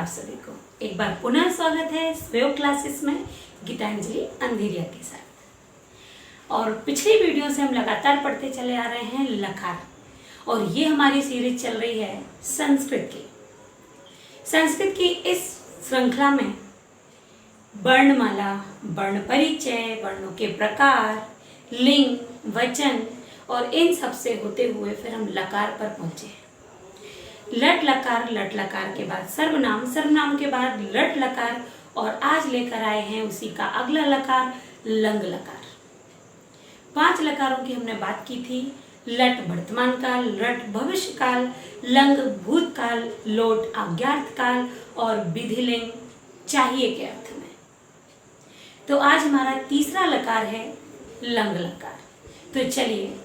आप सभी को एक बार पुनः स्वागत है स्वयोग क्लासेस में गीतांजलि अंधेरिया के साथ। और पिछली वीडियो से हम लगातार पढ़ते चले आ रहे हैं लकार, और ये हमारी सीरीज चल रही है संस्कृत की। संस्कृत की इस श्रृंखला में वर्णमाला, वर्ण परिचय, वर्णों के प्रकार, लिंग, वचन और इन सब से होते हुए फिर हम लकार पर पहुंचे हैं। लट लकार के बाद सर्वनाम, सर्वनाम के बाद लट लकार, और आज लेकर आए हैं उसी का अगला लकार लंग लकार। 5 लकारों की हमने बात की थी। लट वर्तमान काल, लट भविष्य काल, लंग भूतकाल, लोट आज्ञार्थ काल और विधिलिंग चाहिए के अर्थ में। तो आज हमारा तीसरा लकार है लंग लकार। तो चलिए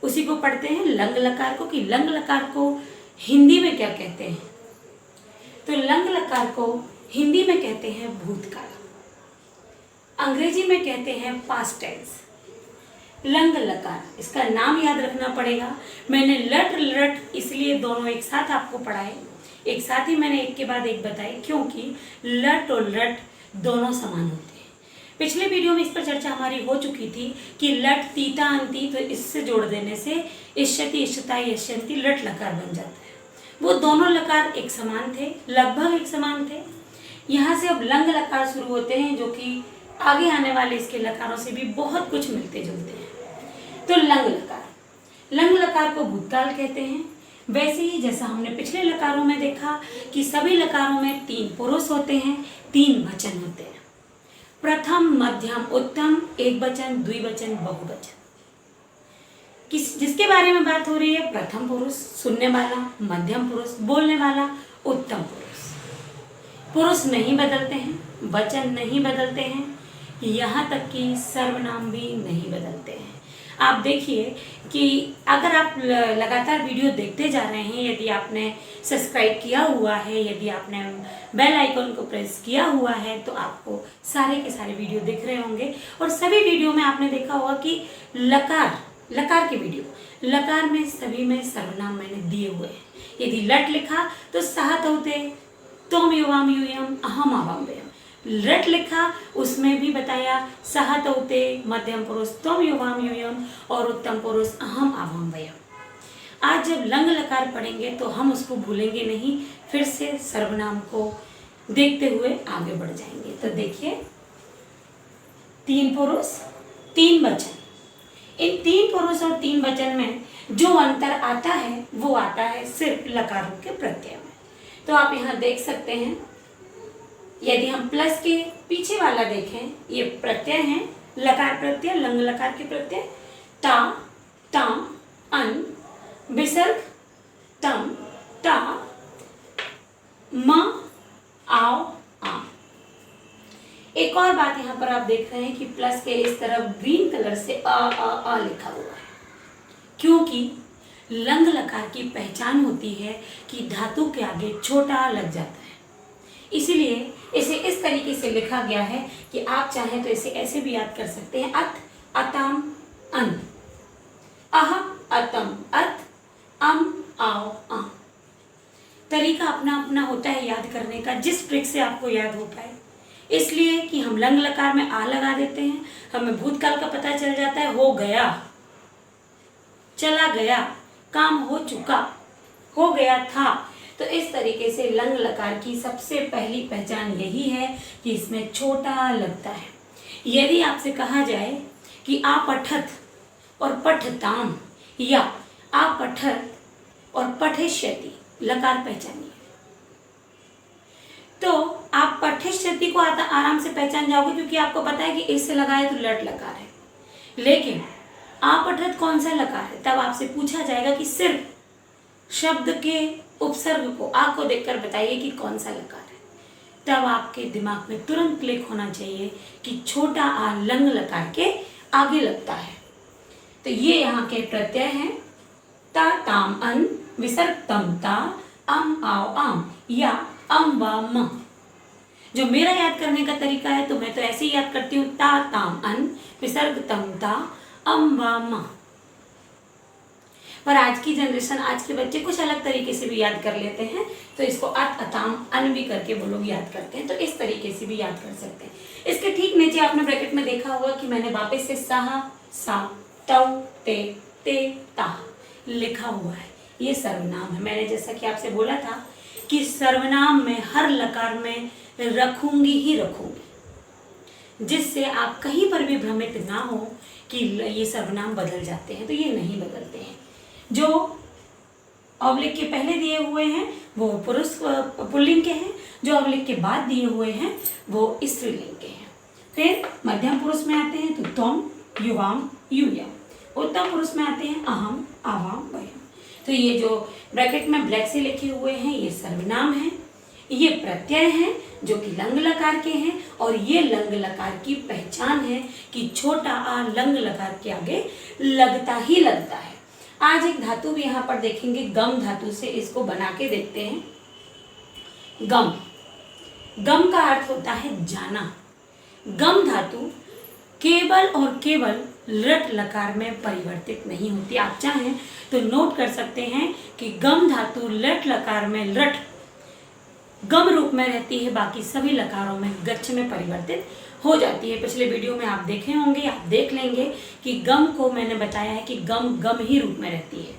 उसी को पढ़ते हैं, लंग लकार को, कि लंग लकार को हिंदी में क्या कहते हैं। तो लंग लकार को हिंदी में कहते हैं भूतकाल, अंग्रेजी में कहते हैं पास्ट टेंस। लंग लकार, इसका नाम याद रखना पड़ेगा। मैंने लट लट इसलिए दोनों एक साथ आपको पढ़ाए, एक साथ ही मैंने एक के बाद एक बताए, क्योंकि लट और लट दोनों समान होते हैं। पिछले वीडियो में इस पर चर्चा हमारी हो चुकी थी कि लट तीता अंति, तो इससे जोड़ देने से इष्यति इष्यता यष्यन्ति लट लकार बन जाता है। वो दोनों लकार एक समान थे, लगभग एक समान थे। यहाँ से अब लंग लकार शुरू होते हैं, जो कि आगे आने वाले इसके लकारों से भी बहुत कुछ मिलते जुलते हैं। तो लंग लकार को भूतकाल कहते हैं। वैसे ही जैसा हमने पिछले लकारों में देखा कि सभी लकारों में 3 पुरुष होते हैं, 3 वचन होते हैं। प्रथम, मध्यम, उत्तम, एक वचन, द्विवचन, बहुवचन। जिसके बारे में बात हो रही है, प्रथम पुरुष सुनने वाला, मध्यम पुरुष बोलने वाला, उत्तम पुरुष। पुरुष नहीं बदलते हैं, वचन नहीं बदलते हैं, यहाँ तक कि सर्वनाम भी नहीं बदलते हैं। आप देखिए कि अगर आप लगातार वीडियो देखते जा रहे हैं, यदि आपने सब्सक्राइब किया हुआ है, यदि आपने बेल आइकन को प्रेस किया हुआ है, तो आपको सारे के सारे वीडियो दिख रहे होंगे। और सभी वीडियो में आपने देखा होगा कि लकार के वीडियो, लकार में सभी में सर्वनाम मैंने दिए हुए हैं। यदि लट लिखा तो सह तौते, तोम युवाम यूयम, अहम आवाम व्ययम। लट लिखा उसमें भी बताया सह तौते, मध्यम पुरुष तोम युवाम यूयम और उत्तम पुरुष अहम आवाम व्ययम। आज जब लंग लकार पढ़ेंगे तो हम उसको भूलेंगे नहीं, फिर से सर्वनाम को देखते हुए आगे बढ़ जाएंगे। तो देखिए, 3 पुरुष 3 वचन। इन 3 पुरुष और 3 वचन में जो अंतर आता है वो आता है सिर्फ लकारों के प्रत्यय में। तो आप यहाँ देख सकते हैं, यदि हम प्लस के पीछे वाला देखें, ये प्रत्यय हैं, लकार प्रत्यय, लंग लकार के प्रत्यय। ता, ताम, अन, विसर्ग तम, ता, म, आओ, आम। एक और बात यहाँ पर आप देख रहे हैं कि प्लस के इस तरफ ग्रीन कलर से अ लिखा हुआ है, क्योंकि लंग लकार की पहचान होती है कि धातु के आगे छोटा लग जाता है। इसीलिए इसे इस तरीके से लिखा गया है कि आप चाहें तो इसे ऐसे भी याद कर सकते हैं, अत, अतम, अन, अह, अतम, अत, अम, आओ, आम। तरीका अपना अपना होता है याद करने का, जिस ट्रिक से आपको याद हो पाए। इसलिए कि हम लंग लकार में आ लगा देते हैं, हमें भूतकाल का पता चल जाता है, हो गया, चला गया, काम हो चुका, हो गया था। तो इस तरीके से लंग लकार की सबसे पहली पहचान यही है कि इसमें छोटा लगता है। यदि आपसे कहा जाए कि आप पठत और पठताम, या आप पठत और पठिष्यति, लकार पहचानिए, तो आप पठिष्यति को आराम से पहचान जाओगे, क्योंकि आपको पता है कि इससे लगा है तो लट लकार है। लेकिन आप पठत कौन सा लकार है, तब आपसे पूछा जाएगा कि सिर्फ शब्द के उपसर्ग को, आ को देखकर बताइए कि कौन सा लकार है। तब आपके दिमाग में तुरंत क्लिक होना चाहिए कि छोटा आ लंग लकार के आगे लगता है। तो ये यहाँ के प्रत्यय हैं, ता, ताम, अन, विसर्ग तम, ता, अम, आओ, आम, या अम, व, म। जो मेरा याद करने का तरीका है, तो मैं तो ऐसे ही याद करती हूँ, ता, ताम, अन, विसर्ग तम, ता, अम, व, म। पर आज की जनरेशन, आज के बच्चे कुछ अलग तरीके से भी याद कर लेते हैं। तो इसको अत, अताम, अन भी करके वो लोग याद करते हैं, तो इस तरीके से भी याद कर सकते हैं। इसके ठीक नीचे आपने ब्रैकेट में देखा होगा कि मैंने वापस से सहा, सा, तौ, ते, ता लिखा हुआ है। ये सर्वनाम है। मैंने जैसा कि आपसे बोला था कि सर्वनाम में हर लकार में रखूंगी ही रखूंगी, जिससे आप कहीं पर भी भ्रमित ना हो कि ये सर्वनाम बदल जाते हैं, तो ये नहीं बदलते हैं। जो ऑब्लिक के पहले दिए हुए हैं वो पुरुष पुल्लिंग के हैं, जो ऑब्लिक के बाद दिए हुए हैं वो स्त्रीलिंग के हैं। फिर मध्यम पुरुष में आते हैं तो त्वम, युवाम, यूयम। उत्तम पुरुष में आते हैं अहम, आवाम, वयम। तो ये जो ब्रैकेट में ब्लैक से लिखे हुए हैं ये सर्वनाम हैं। ये प्रत्यय हैं जो कि लंग लकार के हैं, और ये लंग लकार की पहचान है कि छोटा आ लंग लकार के आगे लगता ही लगता है। आज एक धातु भी यहाँ पर देखेंगे, गम धातु से इसको बना के देखते हैं। गम, गम का अर्थ होता है जाना। गम धातु केवल और केवल लट लकार में परिवर्तित नहीं होती। आप चाहें तो नोट कर सकते हैं कि गम धातु लट लकार में लट गम रूप में रहती है, बाकी सभी लकारों में गच्छ में परिवर्तित हो जाती है। पिछले वीडियो में आप देखे होंगे, आप देख लेंगे कि गम को मैंने बताया है कि गम गम ही रूप में रहती है।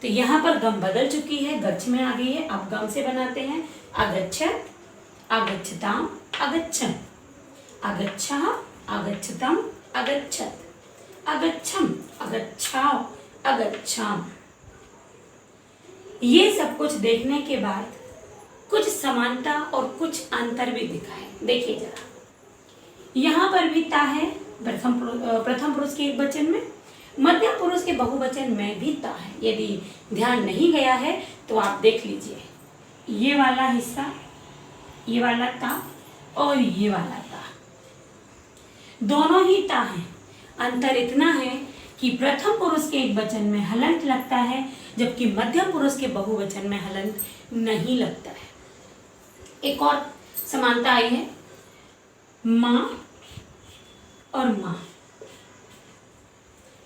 तो यहाँ पर गम बदल चुकी है, गच्छ में आ गई है। अब गम से बनाते हैं अगच्छत, अगच्छताम, अगच्छम, अगच्छा, अगच्छतम, अगच्छत, अगच्छम, अगच्छाओ, अगच्छाम। ये सब कुछ देखने के बाद कुछ समानता और कुछ अंतर भी दिखा है। देखिए जरा, यहाँ पर भी ता है प्रथम पुरुष के एक वचन में, मध्यम पुरुष के बहुवचन में भी ता है। यदि ध्यान नहीं गया है तो आप देख लीजिए, ये वाला हिस्सा, ये वाला ता और ये वाला ता, दोनों ही ता है। अंतर इतना है कि प्रथम पुरुष के एक वचन में हलंत लगता है, जबकि मध्यम पुरुष के बहुवचन में हलंत नहीं लगता है। एक और समानता आई है, माँ और माँ।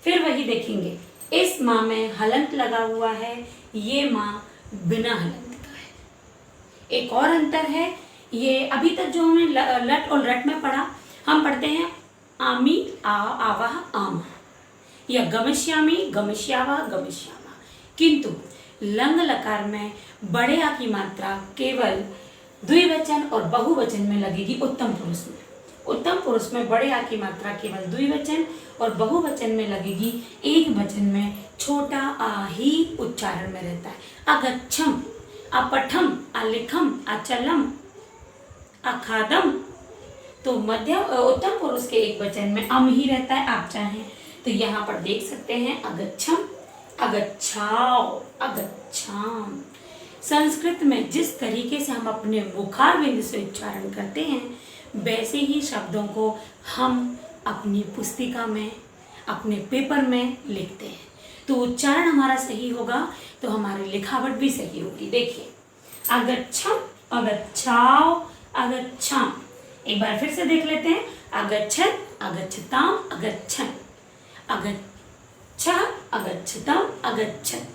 फिर वही देखेंगे, इस माँ में हलंत लगा हुआ है, ये माँ बिना हलंत का है। एक और अंतर है, ये अभी तक जो हमने लट और रट में पढ़ा, हम पढ़ते हैं आमी, आवाह, आमा, या गमिष्यामी, गमिष्यावा, गमिष्यामा। किंतु लंग लकार में बड़े आ की मात्रा केवल द्विवचन और बहुवचन में लगेगी। उत्तम पुरुष में, उत्तम पुरुष में बड़े आ की मात्रा केवल द्विवचन और बहुवचन में लगेगी, एक वचन में छोटा आ ही उच्चारण में रहता है। अगच्छम, अपठम, अलिखम, अचलम, अखादम। तो उत्तम पुरुष के एक वचन में अम ही रहता है। आप चाहें तो यहाँ पर देख सकते हैं अगच्छम, अगच्छाओ, अगच्छाम। संस्कृत में जिस तरीके से हम अपने मुखार बिंदु से उच्चारण करते हैं, वैसे ही शब्दों को हम अपनी पुस्तिका में, अपने पेपर में लिखते हैं। तो उच्चारण हमारा सही होगा तो हमारी लिखावट भी सही होगी। देखिए, अगच्छम, अगच्छाओ, अगच्छाम। एक बार फिर से देख लेते हैं, अगच्छत, अगच्छताम, अगच्छन, अगच्छा, अगच्छतम, अगच्छत,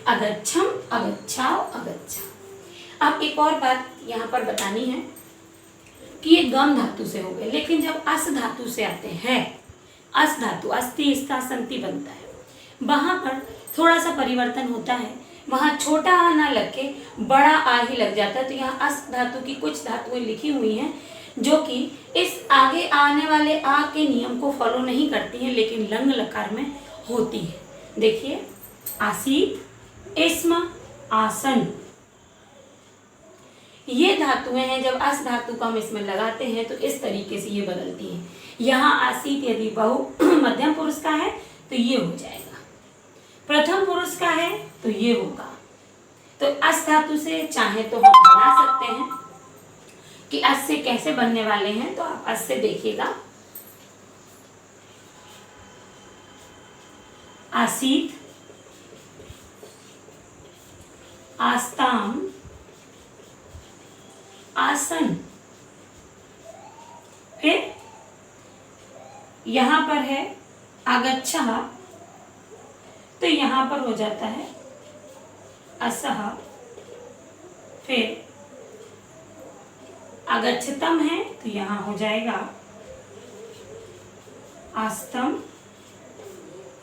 अगच्छम, अगच्छाओ, अगच्छा। अब एक और बात यहाँ पर बतानी है कि ये गम धातु से हो गए, लेकिन जब अस धातु से आते हैं, अस धातु अस्ति, स्था, संति बनता है, वहाँ पर थोड़ा सा परिवर्तन होता है। वहाँ छोटा आ ना लग के बड़ा आ ही लग जाता है। तो यहाँ अस धातु की कुछ धातुएं लिखी हुई हैं जो कि इस आगे आने वाले आ के नियम को फॉलो नहीं करती हैं, लेकिन लंग लकार में होती है। देखिए, आसीत, इस्म, आसन, ये धातुएं हैं। जब अस धातु को हम इसमें लगाते हैं तो इस तरीके से ये बदलती हैं। यहाँ आसीत यदि मध्यम पुरुष का है तो ये हो जाएगा, प्रथम पुरुष का है तो ये होगा। तो अस धातु से चाहे तो हम बना सकते हैं कि अस से कैसे बनने वाले हैं, तो आप अस से देखिएगा। आसीत, आस्ताम, आसन। फिर यहां पर है आगच्छा, तो तो यहाँ पर हो जाता है असह। फिर अगच्छतम है तो यहाँ हो जाएगा आस्तम,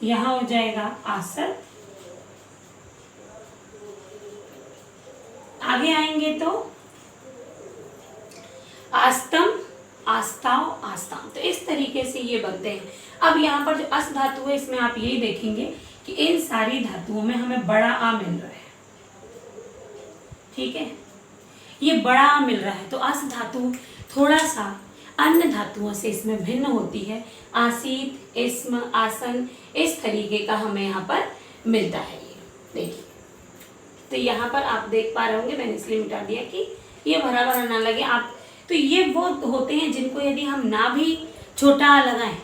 यहाँ हो जाएगा आसत। आगे आएंगे तो आस्तम, आस्ताव, आस्ताम। तो इस तरीके से ये बनते हैं। अब यहाँ पर जो अस धातु है इसमें आप यही देखेंगे कि इन सारी धातुओं में हमें बड़ा आ मिल रहा है। ठीक है, ये बड़ा आ मिल रहा है। तो अस धातु थोड़ा सा अन्य धातुओं से इसमें भिन्न होती है। आसीत, इस्म, आसन, इस तरीके का हमें यहाँ पर मिलता है। ये देखिए, तो यहाँ पर आप देख पा रहे होंगे, मैंने इसलिए मिटा दिया कि ये भरा भरा ना लगे आप। तो ये वो होते हैं जिनको यदि हम ना भी छोटा आ लगाएं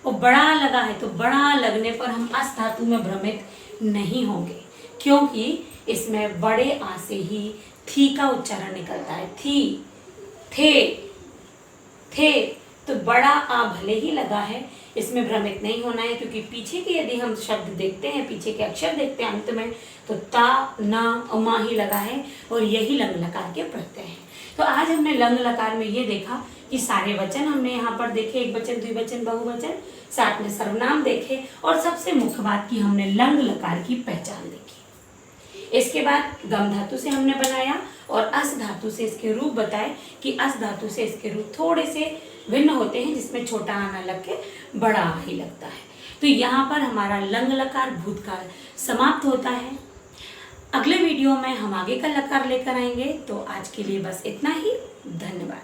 और बड़ा आ लगा है तो बड़ा आ लगने पर हम अस धातु में भ्रमित नहीं होंगे, क्योंकि इसमें बड़े आ से ही थी का उच्चारण निकलता है। थी, थे। तो बड़ा आ भले ही लगा है, इसमें भ्रमित नहीं होना है, क्योंकि पीछे के यदि हम शब्द देखते हैं, पीछे के अक्षर देखते हैं अंत में, तो ता, ना, मा ही लगा है और यही लंग लकार के प्रत्यय हैं। तो आज हमने लंग लकार में ये देखा कि सारे वचन हमने यहाँ पर देखे, एक वचन, द्विवचन, बहुवचन, साथ में सर्वनाम देखे, और सबसे मुख्य बात की हमने लंग लकार की पहचान देखी। इसके बाद गम धातु से हमने बनाया और अस धातु से इसके रूप बताए कि अस धातु से इसके रूप थोड़े से भिन्न होते हैं, जिसमें छोटा आना लग के बड़ा आ ही लगता है। तो यहाँ पर हमारा लंग लकार भूतकाल समाप्त होता है। अगले वीडियो में हम आगे का लकार लेकर आएंगे। तो आज के लिए बस इतना ही। धन्यवाद।